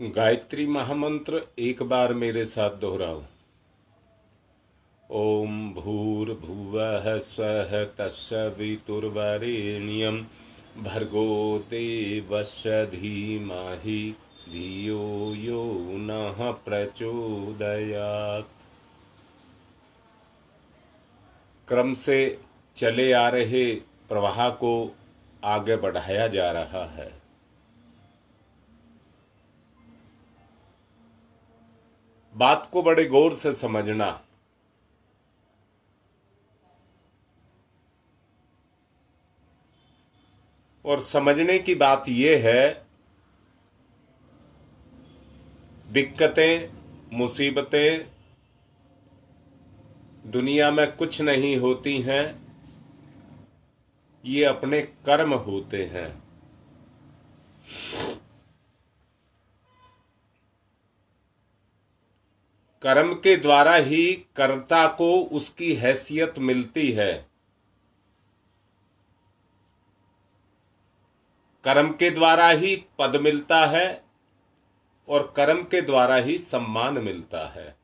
गायत्री महामंत्र एक बार मेरे साथ दोहराओ। ओम भूर्भुवः स्वः तत्सवितुर्वरेण्यं भर्गो देवस्य धीमहि धियो यो नः प्रचोदयात्। क्रम से चले आ रहे प्रवाह को आगे बढ़ाया जा रहा है। बात को बड़े गौर से समझना। और समझने की बात यह है, दिक्कतें मुसीबतें दुनिया में कुछ नहीं होती हैं, ये अपने कर्म होते हैं। कर्म के द्वारा ही कर्ता को उसकी हैसियत मिलती है। कर्म के द्वारा ही पद मिलता है और कर्म के द्वारा ही सम्मान मिलता है।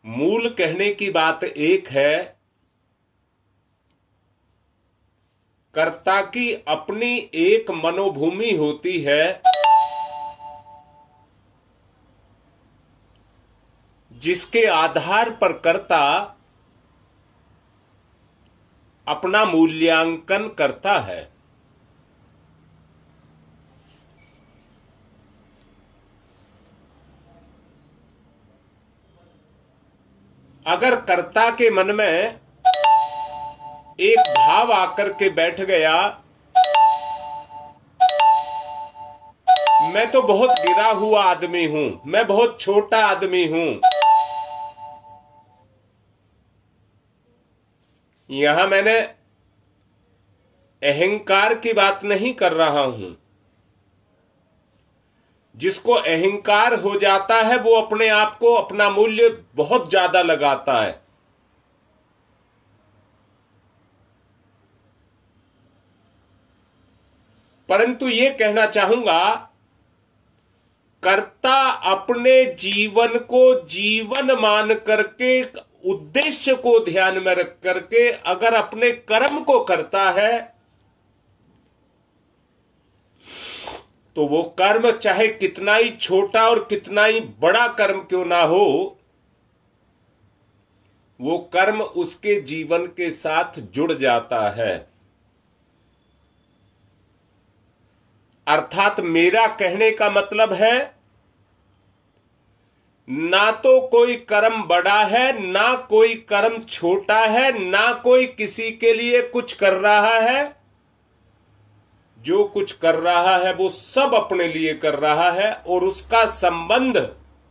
मूल कहने की बात एक है, कर्ता की अपनी एक मनोभूमि होती है जिसके आधार पर कर्ता अपना मूल्यांकन करता है। अगर कर्ता के मन में एक भाव आकर के बैठ गया, मैं तो बहुत गिरा हुआ आदमी हूं, मैं बहुत छोटा आदमी हूं, यहां मैंने अहंकार की बात नहीं कर रहा हूं। जिसको अहंकार हो जाता है वो अपने आप को, अपना मूल्य बहुत ज्यादा लगाता है। परंतु ये कहना चाहूंगा, कर्ता अपने जीवन को जीवन मान करके, उद्देश्य को ध्यान में रख करके अगर अपने कर्म को करता है तो वो कर्म चाहे कितना ही छोटा और कितना ही बड़ा कर्म क्यों ना हो, वो कर्म उसके जीवन के साथ जुड़ जाता है। अर्थात मेरा कहने का मतलब है, ना तो कोई कर्म बड़ा है, ना कोई कर्म छोटा है, ना कोई किसी के लिए कुछ कर रहा है। जो कुछ कर रहा है वो सब अपने लिए कर रहा है और उसका संबंध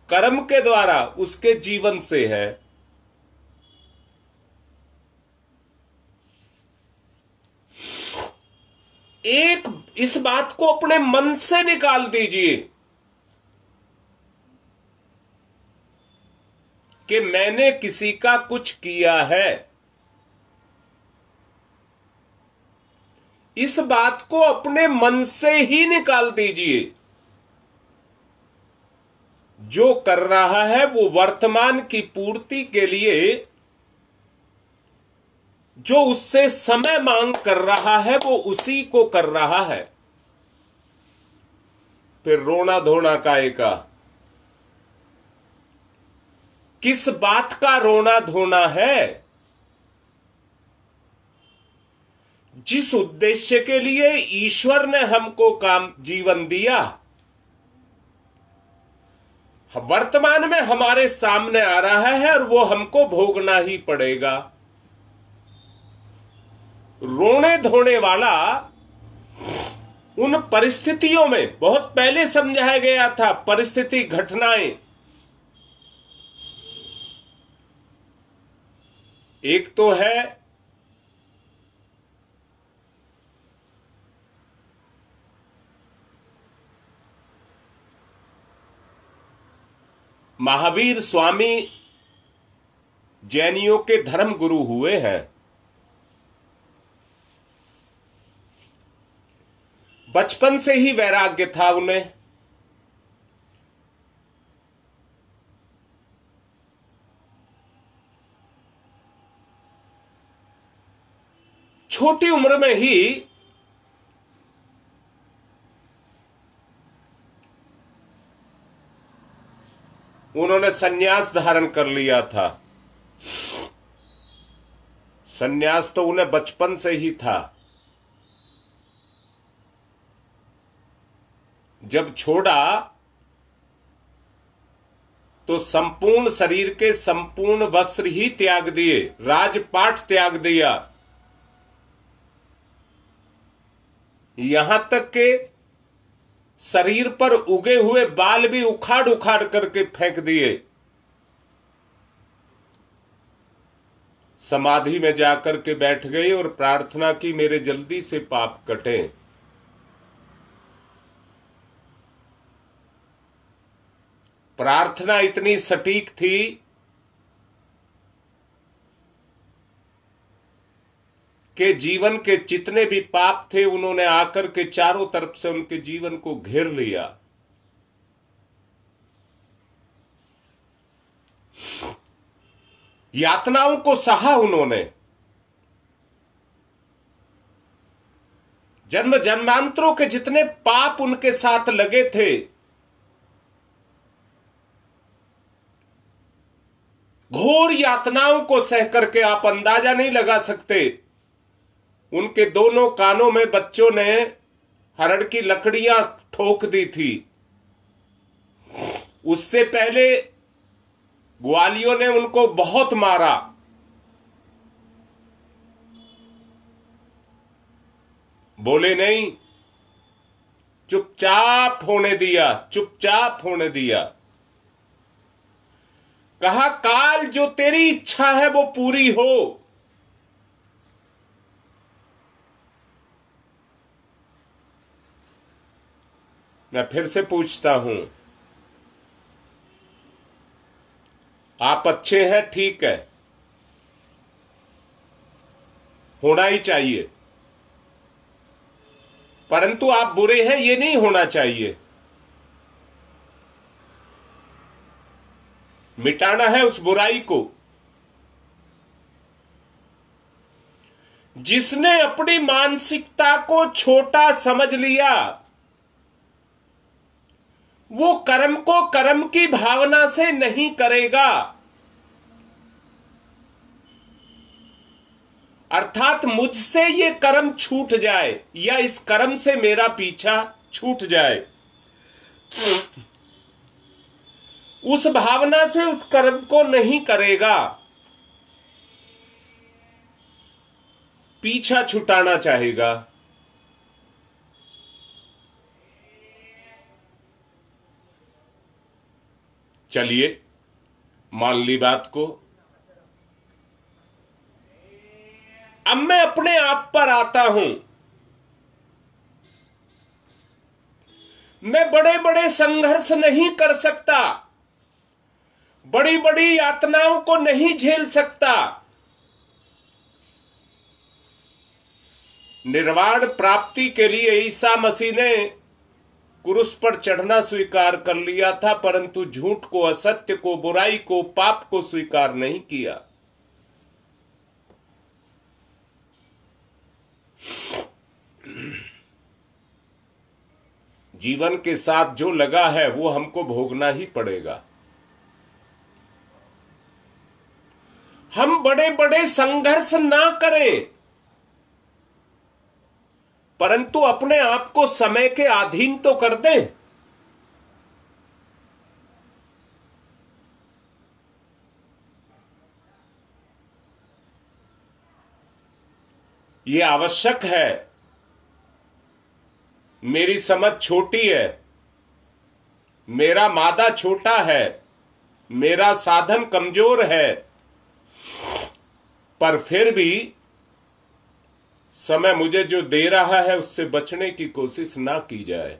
कर्म के द्वारा उसके जीवन से है। एक इस बात को अपने मन से निकाल दीजिए कि मैंने किसी का कुछ किया है। इस बात को अपने मन से ही निकाल दीजिए। जो कर रहा है वो वर्तमान की पूर्ति के लिए जो उससे समय मांग कर रहा है वो उसी को कर रहा है। फिर रोना धोना काहे का? किस बात का रोना धोना है? जिस उद्देश्य के लिए ईश्वर ने हमको काम जीवन दिया, वर्तमान में हमारे सामने आ रहा है और वो हमको भोगना ही पड़ेगा। रोने धोने वाला उन परिस्थितियों में बहुत पहले समझाया गया था। परिस्थिति, घटनाएं, एक तो है महावीर स्वामी जैनियों के धर्म गुरु हुए हैं। बचपन से ही वैराग्य था उन्हें। छोटी उम्र में ही उन्होंने संन्यास धारण कर लिया था। संन्यास तो उन्हें बचपन से ही था। जब छोड़ा तो संपूर्ण शरीर के संपूर्ण वस्त्र ही त्याग दिए, राजपाट त्याग दिया, यहां तक के शरीर पर उगे हुए बाल भी उखाड़ उखाड़ करके फेंक दिए। समाधि में जाकर के बैठ गए और प्रार्थना की, मेरे जल्दी से पाप कटें। प्रार्थना इतनी सटीक थी कि जीवन के जितने भी पाप थे उन्होंने आकर के चारों तरफ से उनके जीवन को घेर लिया। यातनाओं को सहा उन्होंने। जन्म जन्मांतरों के जितने पाप उनके साथ लगे थे, घोर यातनाओं को सह करके आप अंदाजा नहीं लगा सकते। उनके दोनों कानों में बच्चों ने हरड़ की लकड़ियां ठोक दी थी। उससे पहले ग्वालियों ने उनको बहुत मारा। बोले नहीं, चुपचाप होने दिया, चुपचाप होने दिया। कहा, काल जो तेरी इच्छा है वो पूरी हो। मैं फिर से पूछता हूं, आप अच्छे हैं, ठीक है, होना ही चाहिए, परंतु आप बुरे हैं ये नहीं होना चाहिए। मिटाना है उस बुराई को। जिसने अपनी मानसिकता को छोटा समझ लिया वो कर्म को कर्म की भावना से नहीं करेगा। अर्थात मुझसे ये कर्म छूट जाए या इस कर्म से मेरा पीछा छूट जाए, उस भावना से उस कर्म को नहीं करेगा, पीछा छुटाना चाहेगा। चलिए मान ली बात को। अब मैं अपने आप पर आता हूं। मैं बड़े बड़े संघर्ष नहीं कर सकता, बड़ी बड़ी यातनाओं को नहीं झेल सकता। निर्वाण प्राप्ति के लिए ईसा मसीह ने क्रूस पर चढ़ना स्वीकार कर लिया था, परंतु झूठ को, असत्य को, बुराई को, पाप को स्वीकार नहीं किया। जीवन के साथ जो लगा है वो हमको भोगना ही पड़ेगा। हम बड़े बड़े संघर्ष ना करें, परंतु अपने आप को समय के अधीन तो कर दें। यह आवश्यक है। मेरी समझ छोटी है, मेरा मादा छोटा है, मेरा साधन कमजोर है, पर फिर भी समय मुझे जो दे रहा है उससे बचने की कोशिश ना की जाए।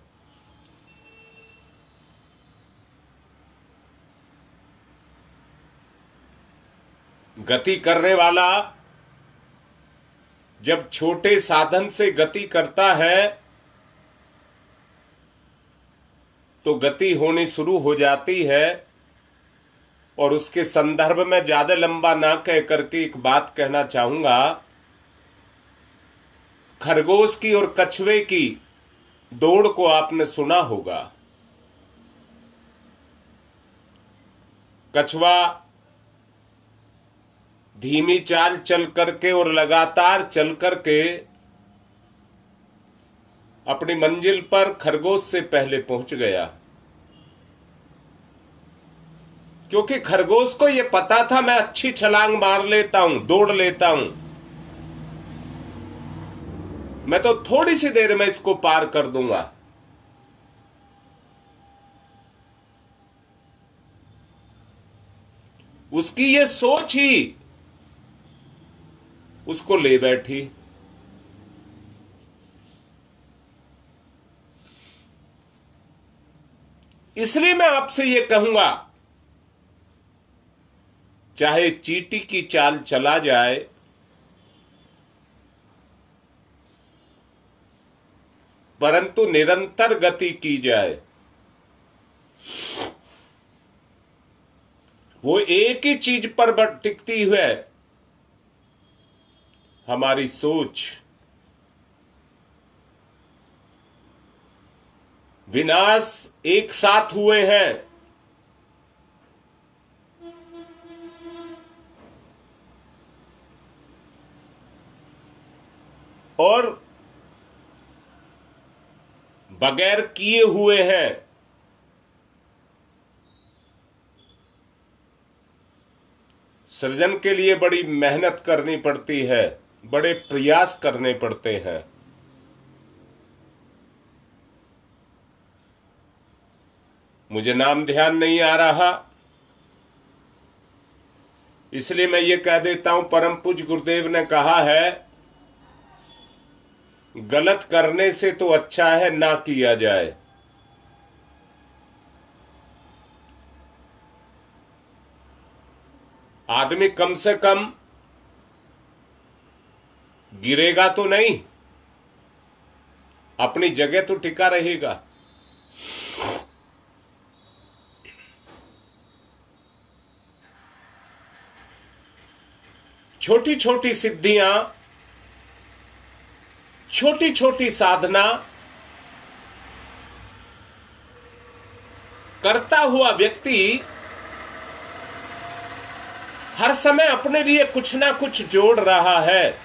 गति करने वाला जब छोटे साधन से गति करता है तो गति होनी शुरू हो जाती है। और उसके संदर्भ में ज्यादा लंबा ना कह करके एक बात कहना चाहूंगा। खरगोश की और कछुए की दौड़ को आपने सुना होगा। कछुआ धीमी चाल चल करके और लगातार चल करके अपनी मंजिल पर खरगोश से पहले पहुंच गया, क्योंकि खरगोश को यह पता था मैं अच्छी छलांग मार लेता हूं, दौड़ लेता हूं, मैं तो थोड़ी सी देर में इसको पार कर दूंगा। उसकी ये सोच ही उसको ले बैठी। इसलिए मैं आपसे ये कहूंगा, चाहे चींटी की चाल चला जाए, परंतु निरंतर गति की जाए। वो एक ही चीज पर टिकती है, हमारी सोच। विनाश एक साथ हुए हैं, और बगैर किए हुए हैं। सृजन के लिए बड़ी मेहनत करनी पड़ती है, बड़े प्रयास करने पड़ते हैं। मुझे नाम ध्यान नहीं आ रहा, इसलिए मैं ये कह देता हूं, परम पूज्य गुरुदेव ने कहा है, गलत करने से तो अच्छा है ना किया जाए। आदमी कम से कम गिरेगा तो नहीं, अपनी जगह तो टिका रहेगा। छोटी छोटी सिद्धियां, छोटी छोटी साधना करता हुआ व्यक्ति हर समय अपने लिए कुछ ना कुछ जोड़ रहा है।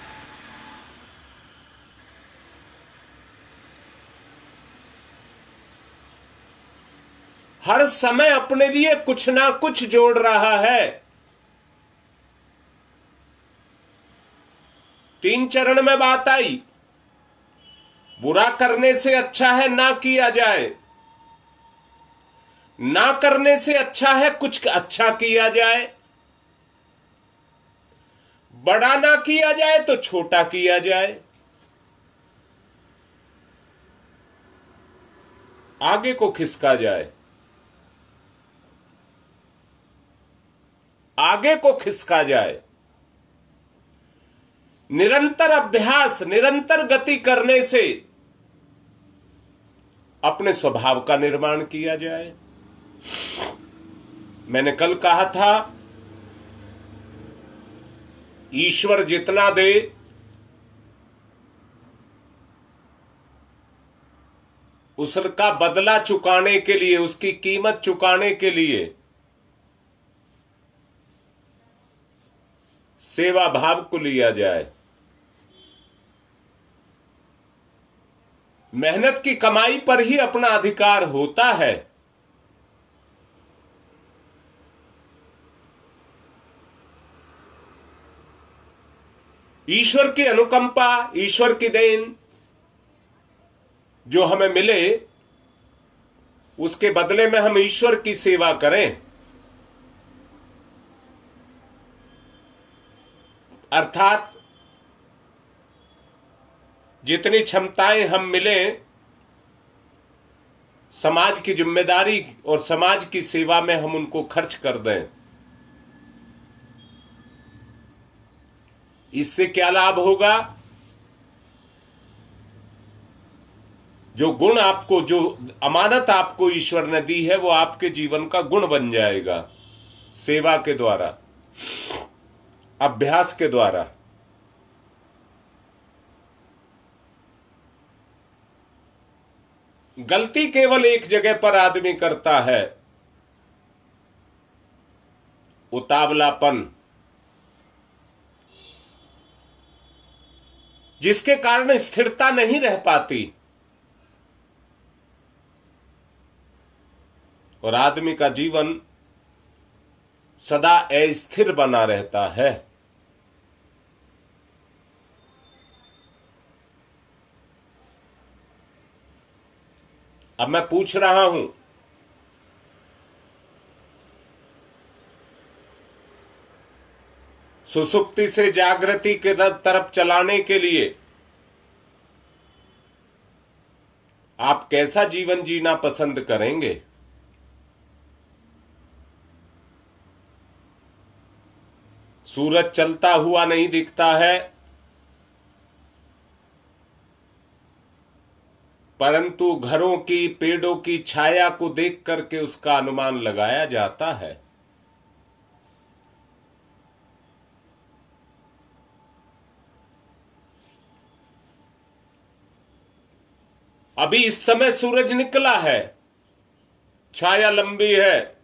हर समय अपने लिए कुछ ना कुछ जोड़ रहा है। 3 चरण में बात आई, बुरा करने से अच्छा है ना किया जाए, ना करने से अच्छा है कुछ अच्छा किया जाए, बड़ा ना किया जाए तो छोटा किया जाए, आगे को खिसका जाए, आगे को खिसका जाए। निरंतर अभ्यास, निरंतर गति करने से अपने स्वभाव का निर्माण किया जाए। मैंने कल कहा था, ईश्वर जितना दे उसका बदला चुकाने के लिए, उसकी कीमत चुकाने के लिए सेवा भाव को लिया जाए। मेहनत की कमाई पर ही अपना अधिकार होता है। ईश्वर की अनुकंपा, ईश्वर की देन जो हमें मिले, उसके बदले में हम ईश्वर की सेवा करें। अर्थात जितनी क्षमताएं हम मिले, समाज की जिम्मेदारी और समाज की सेवा में हम उनको खर्च कर दें। इससे क्या लाभ होगा? जो गुण आपको, जो अमानत आपको ईश्वर ने दी है, वो आपके जीवन का गुण बन जाएगा सेवा के द्वारा, अभ्यास के द्वारा। गलती केवल एक जगह पर आदमी करता है, उतावलापन, जिसके कारण स्थिरता नहीं रह पाती और आदमी का जीवन सदा अस्थिर बना रहता है। अब मैं पूछ रहा हूं, सुसुप्ति से जागृति के तरफ चलाने के लिए आप कैसा जीवन जीना पसंद करेंगे? सूरज चलता हुआ नहीं दिखता है, परंतु घरों की, पेड़ों की छाया को देख करके उसका अनुमान लगाया जाता है। अभी इस समय सूरज निकला है, छाया लंबी है,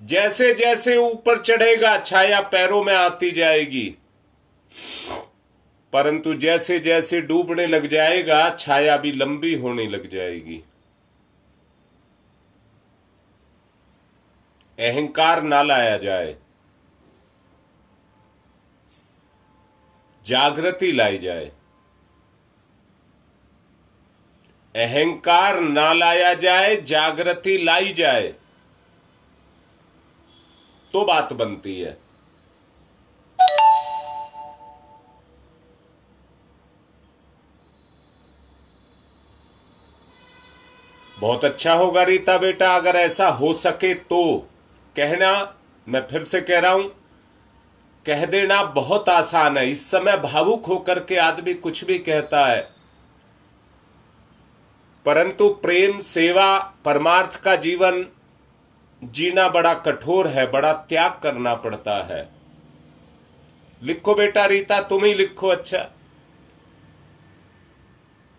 जैसे जैसे ऊपर चढ़ेगा छाया पैरों में आती जाएगी, परंतु जैसे जैसे डूबने लग जाएगा छाया भी लंबी होने लग जाएगी। अहंकार ना लाया जाए, जागृति लाई जाए। अहंकार ना लाया जाए, जागृति लाई जाए, तो बात बनती है। बहुत अच्छा होगा रीता बेटा अगर ऐसा हो सके तो कहना। मैं फिर से कह रहा हूं, कह देना बहुत आसान है। इस समय भावुक होकर के आदमी कुछ भी कहता है, परंतु प्रेम, सेवा, परमार्थ का जीवन जीना बड़ा कठोर है, बड़ा त्याग करना पड़ता है। लिखो बेटा, रीता तुम ही लिखो। अच्छा,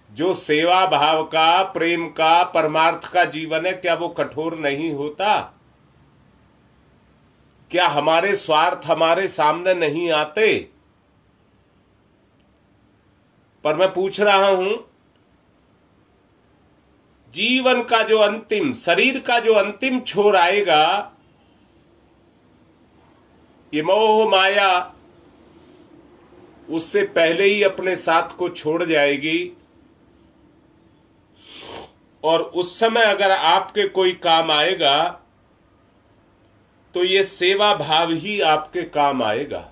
जो सेवा भाव का, प्रेम का, परमार्थ का जीवन है, क्या वो कठोर नहीं होता? क्या हमारे स्वार्थ हमारे सामने नहीं आते? पर मैं पूछ रहा हूं, जीवन का जो अंतिम, शरीर का जो अंतिम छोर आएगा, ये मोह माया उससे पहले ही अपने साथ को छोड़ जाएगी। और उस समय अगर आपके कोई काम आएगा तो ये सेवा भाव ही आपके काम आएगा।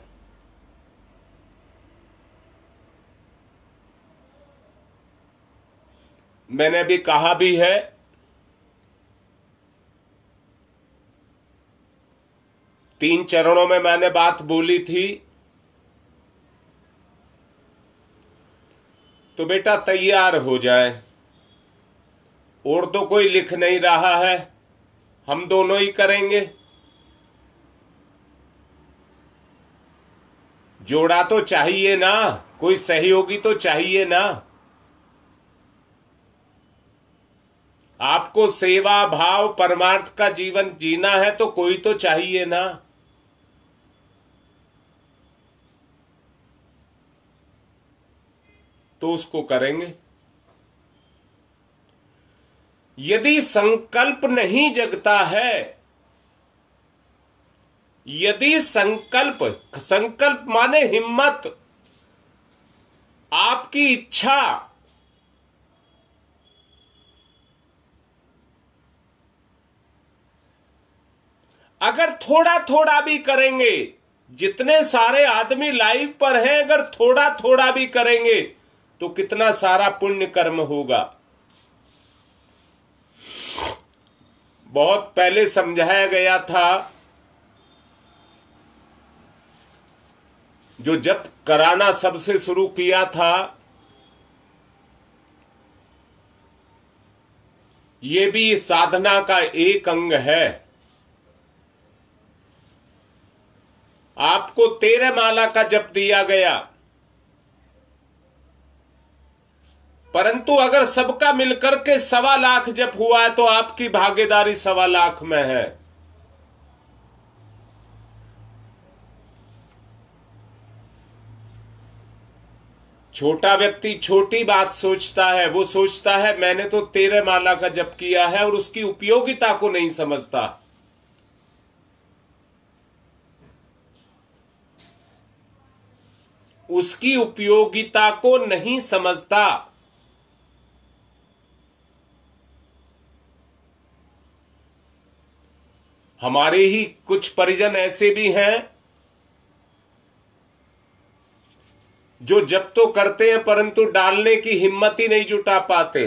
मैंने अभी कहा भी है, तीन चरणों में मैंने बात बोली थी, तो बेटा तैयार हो जाए। और तो कोई लिख नहीं रहा है, हम दोनों ही करेंगे। जोड़ा तो चाहिए ना, कोई सहयोगी तो चाहिए ना। आपको सेवा भाव परमार्थ का जीवन जीना है तो कोई तो चाहिए ना। तो उसको करेंगे। यदि संकल्प नहीं जगता है, यदि संकल्प, संकल्प माने हिम्मत, आपकी इच्छा, अगर थोड़ा थोड़ा भी करेंगे, जितने सारे आदमी लाइव पर हैं, अगर थोड़ा थोड़ा भी करेंगे तो कितना सारा पुण्य कर्म होगा। बहुत पहले समझाया गया था, जो जप कराना सबसे शुरू किया था ये भी साधना का एक अंग है। आपको 13 माला का जप दिया गया, परंतु अगर सबका मिलकर के 1.25 लाख जप हुआ है तो आपकी भागीदारी 1.25 लाख में है। छोटा व्यक्ति छोटी बात सोचता है, वो सोचता है मैंने तो 13 माला का जप किया है, और उसकी उपयोगिता को नहीं समझता। उसकी उपयोगिता को नहीं समझता। हमारे ही कुछ परिजन ऐसे भी हैं जो जप तो करते हैं परंतु डालने की हिम्मत ही नहीं जुटा पाते।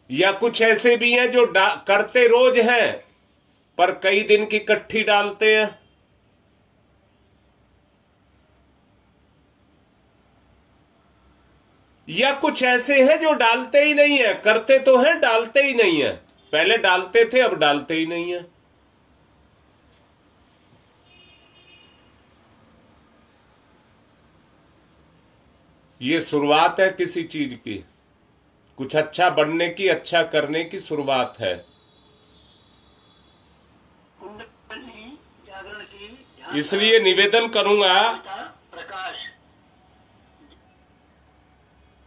या कुछ ऐसे भी हैं जो करते रोज हैं पर कई दिन की इकट्ठी डालते हैं। या कुछ ऐसे हैं जो डालते ही नहीं है, करते तो हैं डालते ही नहीं है। पहले डालते थे अब डालते ही नहीं है। ये शुरुआत है किसी चीज की, कुछ अच्छा बनने की, अच्छा करने की शुरुआत है। इसलिए निवेदन करूंगा,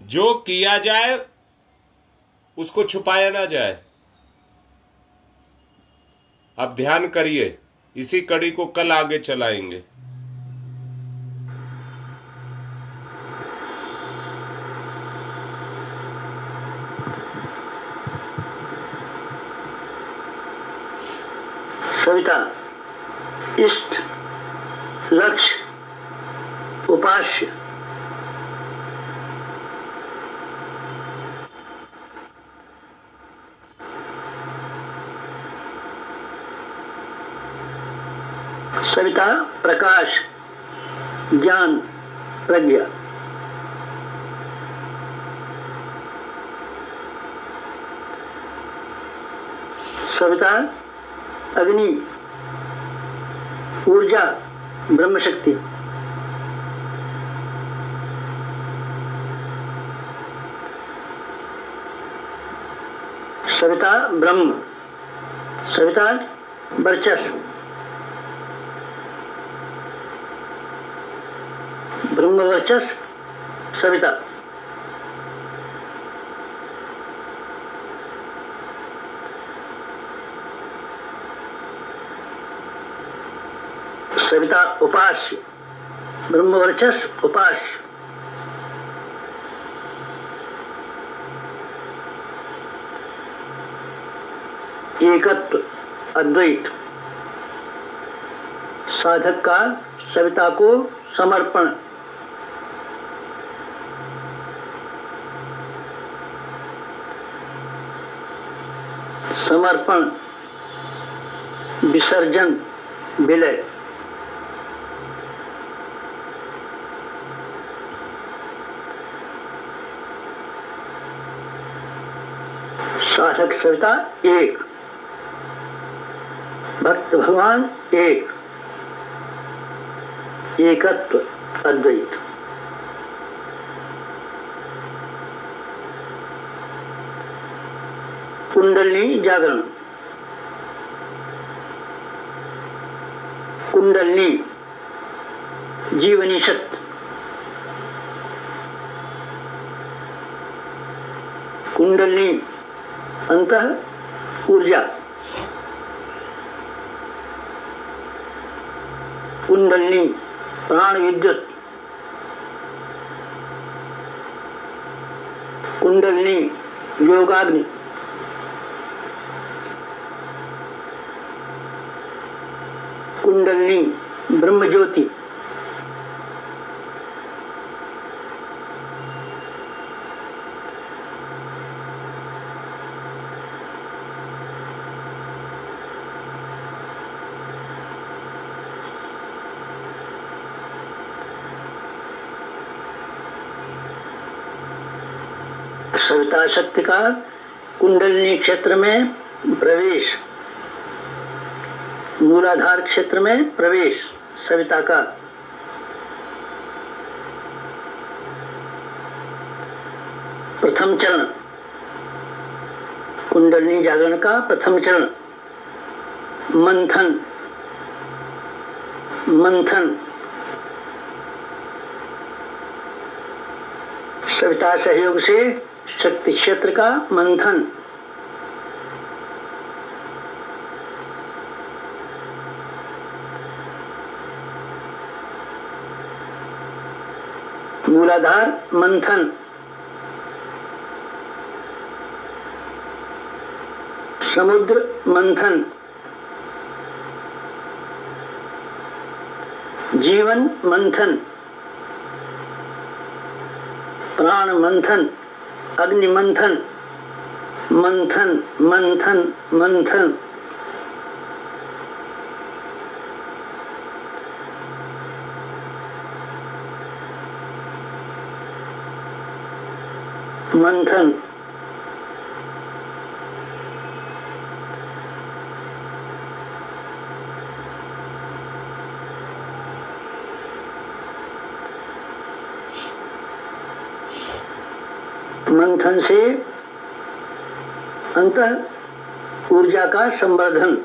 जो किया जाए उसको छुपाया ना जाए। अब ध्यान करिए, इसी कड़ी को कल आगे चलाएंगे। सविता, इष्ट, लक्ष्य, उपास्य, सविता प्रकाश, ज्ञान, प्रज्ञा, सविता अग्नि, ऊर्जा, ब्रह्म शक्ति, सविता ब्रह्म, सविता वर्चस्व, ब्रह्म वर्चस्व, सविता सविता उपास्य, ब्रह्म वर्चस्व उपास्य, एकत्व, अद्वैत, साधक का सविता को समर्पण, समर्पण, विसर्जन, विलय, साधक सविता एक, भक्त भगवान एक, एकत्व, अद्वैत। कुंडलिनी जागरण, कुंडलिनी जीवनी शक्ति, कुंडलिनी अंतः ऊर्जा, कुंडलिनी प्राण विद्युत, कुंडलिनी योगाग्नि, कुंडलिनी ब्रह्म ज्योति, सविता शक्ति का कुंडलिनी क्षेत्र में प्रवेश, मूलाधार क्षेत्र में प्रवेश सविता का। प्रथम चरण, कुंडलिनी जागरण का प्रथम चरण मंथन। मंथन सविता सहयोग से शक्ति क्षेत्र का मंथन। मूलाधार मंथन। समुद्र मंथन। जीवन मंथन। प्राण मंथन। अग्नि मंथन। मंथन मंथन मंथन। मंथन। मंथन से अंतः ऊर्जा का संवर्धन।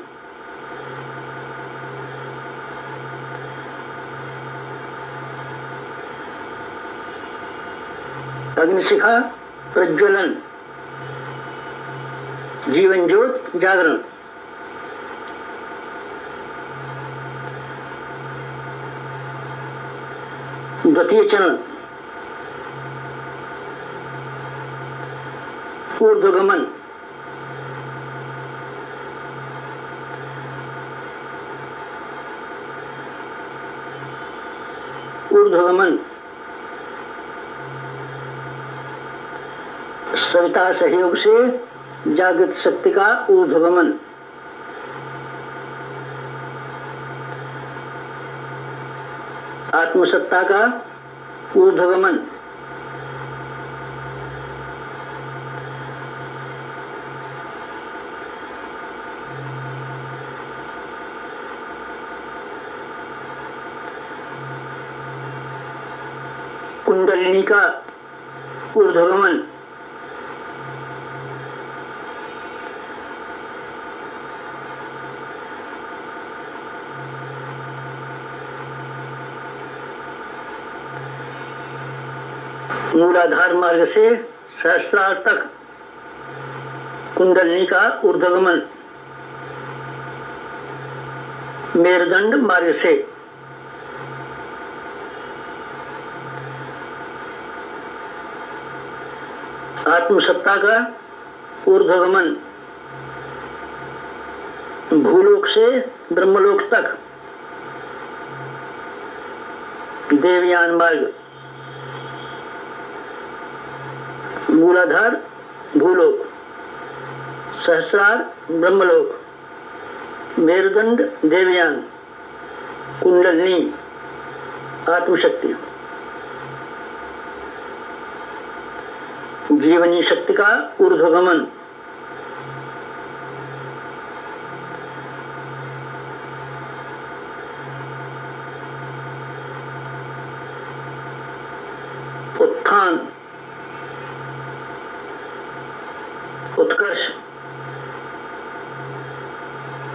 अग्निशिखा प्रज्वलन। जीवन ज्योत जागरण। द्वितीय चरण ऊर्ध्वगमन। ऊर्ध्वगमन सविता सहयोग से जागृत शक्ति का ऊर्ध्वगमन। आत्मसत्ता का ऊर्ध्वगमन। कुंडलिनी का ऊर्ध्वगमन। मूलाधार मार्ग से सहस्रार तक कुंडलिनी का ऊर्ध्वगमन। मेरुदंड मार्ग से आत्मसत्ता का ऊर्ध्वगमन। भूलोक से ब्रह्मलोक तक देवयान मार्ग। मूलाधार भूलोक, सहस्रार ब्रह्मलोक, मेरुदंड देवयान, कुंडलिनी आत्मशक्ति। जीवनी शक्ति का ऊर्ध्वगमन। उत्थान, उत्कर्ष,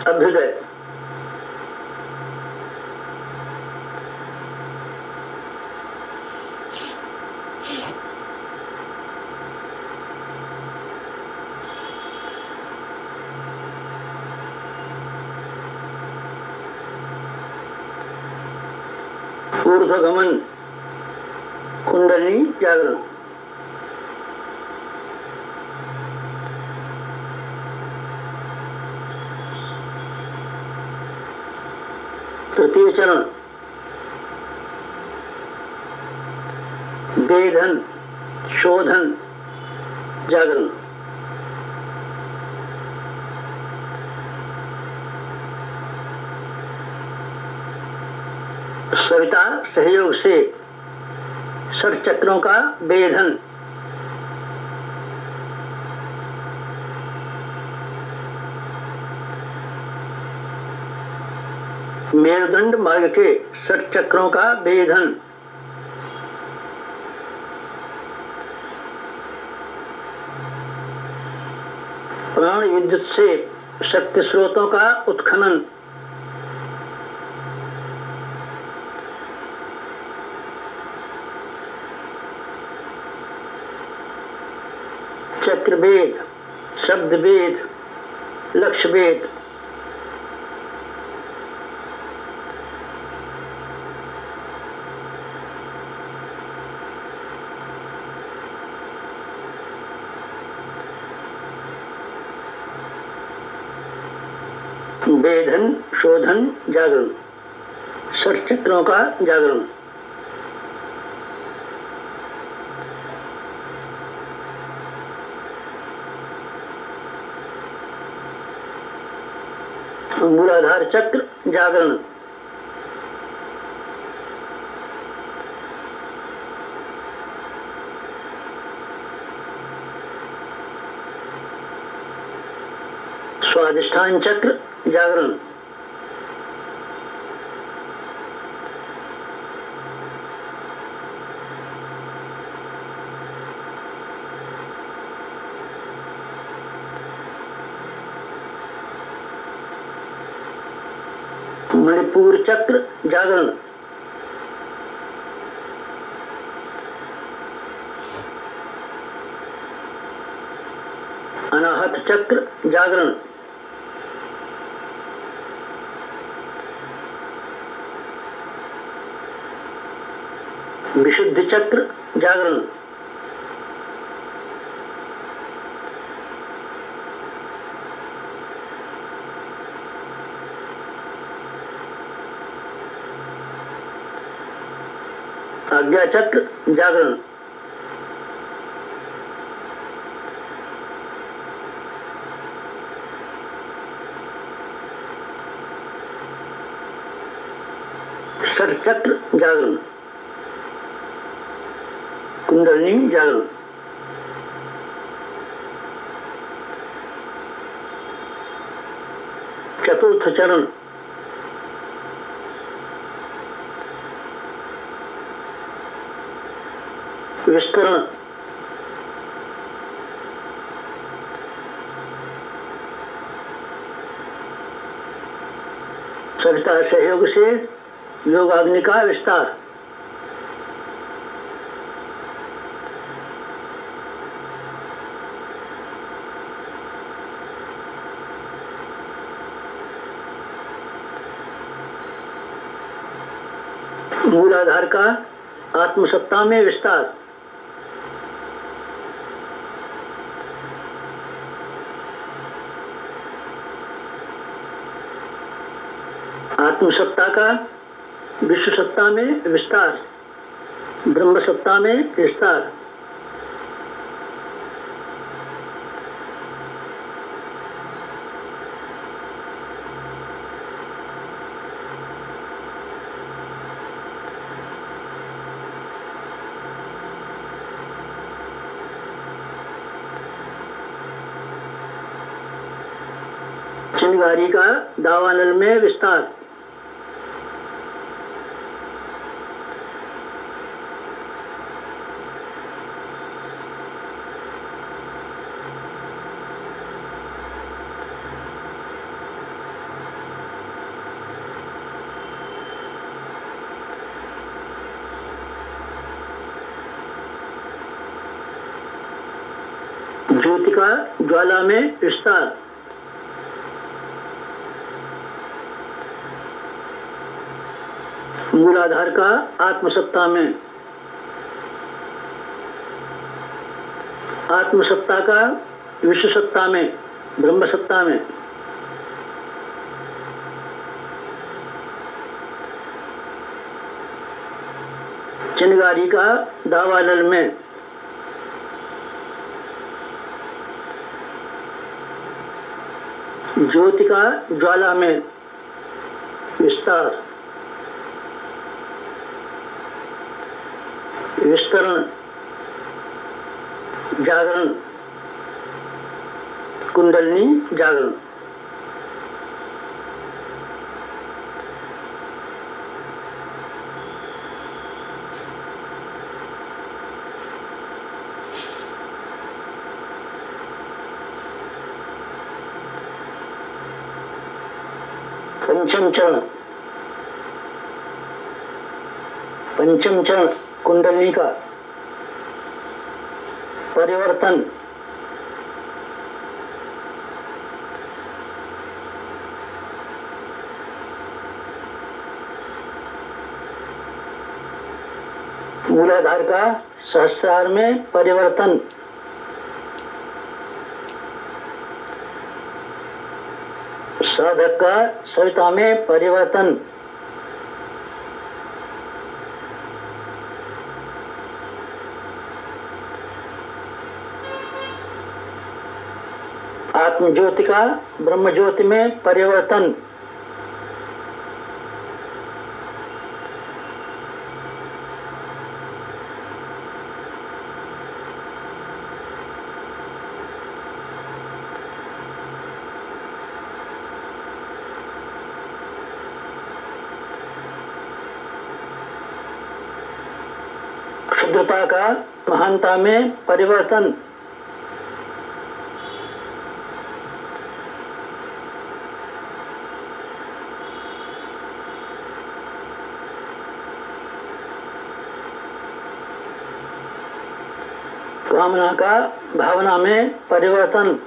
अभ्युदय। ऊर्ध्वगमन कुंडलिनी जागरण। तृतीय चरण वेधन, शोधन, जागरण। सविता सहयोग से षट चक्रों का वेधन। मेरुदंड मार्ग के षटचक्रों का भेदन। प्राण विद्युत से शक्ति स्रोतों का उत्खनन। चक्रभेद, शब्द भेद, लक्ष्य भेद। भेदन, शोधन, जागरण, षटचक्रों का जागरण। मूलाधार चक्र जागरण। स्वादिष्ठान चक्र जागरण। मणिपुर चक्र जागरण। अनाहत चक्र जागरण। विशुद्ध चक्र जागरण। आज्ञा चक्र जागरण। षटचक्र जागरण। कुंडलिनी जागरण। चतुर्थ चरण। विस्तरण। सविता सहयोग से योगाग्नि का विस्तार। मूलाधार का आत्मसत्ता में विस्तार। आत्मसत्ता का विश्व सत्ता में विस्तार, ब्रह्म सत्ता में विस्तार। चिंगारी का दावानल में विस्तार। ज्योति का ज्वाला में विस्तार। मूलाधार का आत्मसत्ता में, आत्मसत्ता का विश्व सत्ता में, ब्रह्म सत्ता में। चिंगारी का दावानल में। ज्योति का ज्वाला में विस्तार। विस्तरण, जागरण, कुंडलिनी जागरण। पंचम चरण कुंडली का परिवर्तन। मूलाधार का सहस्रार में परिवर्तन। साधक का सविता में परिवर्तन। आत्म ज्योति का ब्रह्म ज्योति में परिवर्तन। क्षुद्रता का महानता में परिवर्तन। कामना का भावना में परिवर्तन।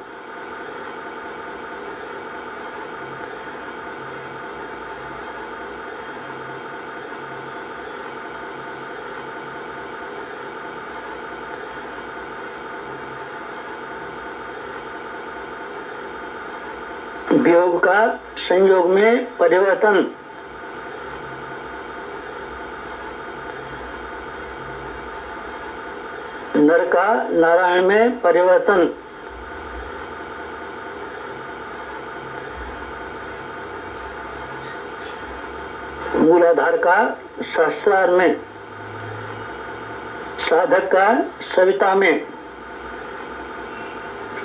वियोग का संयोग में परिवर्तन। नर का नारायण में परिवर्तन। मूलाधार का सहस्रार में, साधक का सविता में,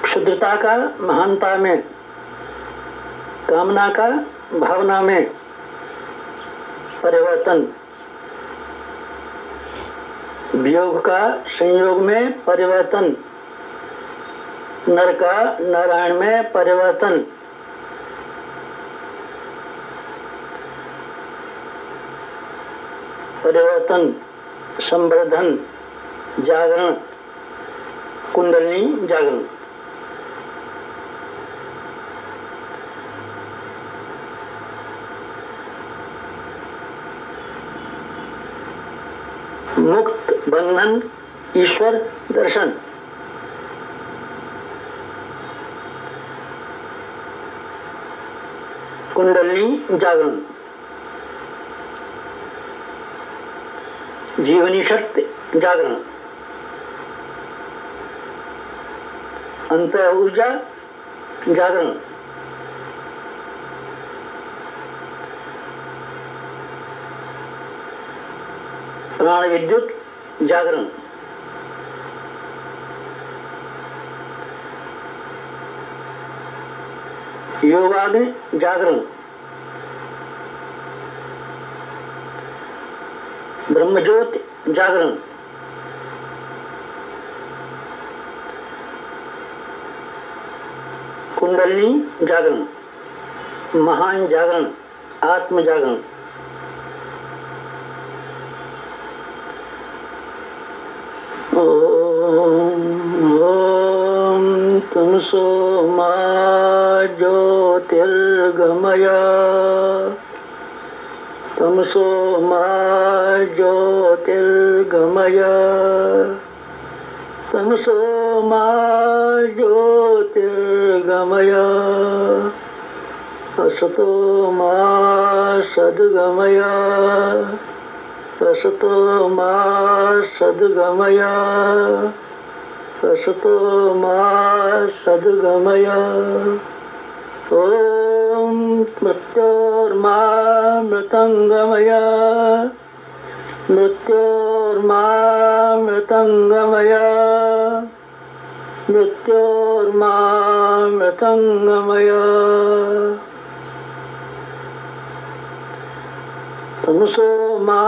क्षुद्रता का महानता में, कामना का भावना में परिवर्तन। वियोग का संयोग में परिवर्तन। नर का नारायण में परिवर्तन। परिवर्तन, संवर्धन, जागरण, कुंडलिनी जागरण। मुक्त बंधन ईश्वर दर्शन। कुंडलिनी जागरण। जीवनी शक्ति जागरण। अंतर ऊर्जा जागरण। प्राण विद्युत जागरण। योगाग्नि जागरण। ब्रह्मज्योति जागरण। कुंडलिनी जागरण। महान जागरण, आत्म जागरण। ओम तमसो मा ज्योतिर्गमय। तमसो मा ज्योतिर्गमय। तमसो मा ज्योतिर्गमय। असतो मा सद्गमय। असतो मा सद्गमय। असतो मा सद्गमय। ओम मृत्योर्मा मृतंगमय। मृत्योर्मा मृतंगमय। मृत्योर्मा मृतंगमय। तमसो मा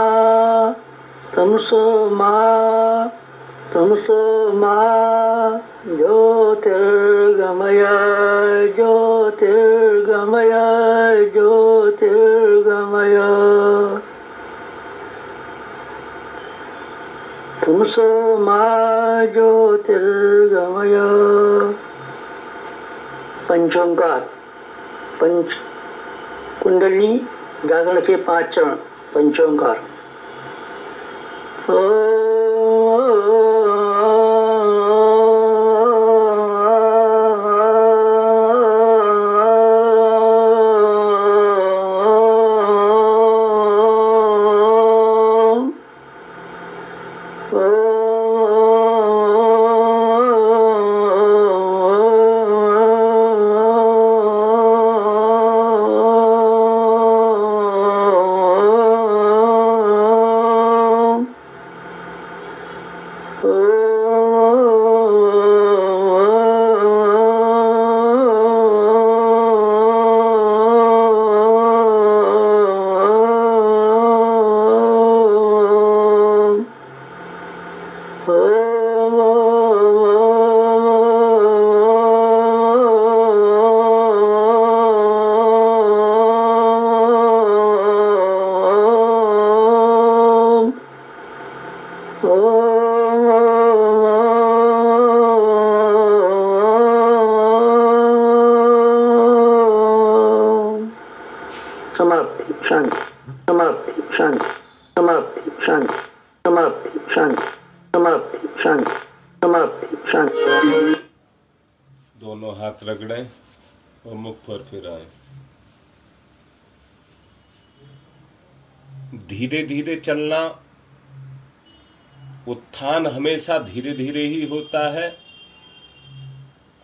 तमसो मा तमसो मा ज्योतिर्गमय। ज्योतिर्गमय। ज्योतिर्गमय। ज्योतिर्गमय तमसो मा ज्योतिर्गमय। पंचोंकार, पंच कुंडली जागरण के 5 चरण, पंचोंकार। समाप्ति शांति, समाप्ति शांति, समाप्ति शांति, समाप्ति शांति, समाप्ति शांति, समाप्ति शांति। दोनों हाथ रगड़ें और मुख पर फिराएं। धीरे धीरे चलना, उत्थान हमेशा धीरे धीरे ही होता है।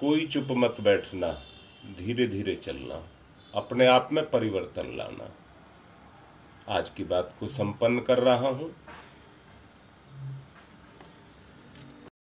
कोई चुप मत बैठना, धीरे धीरे चलना, अपने आप में परिवर्तन लाना। आज की बात को संपन्न कर रहा हूं।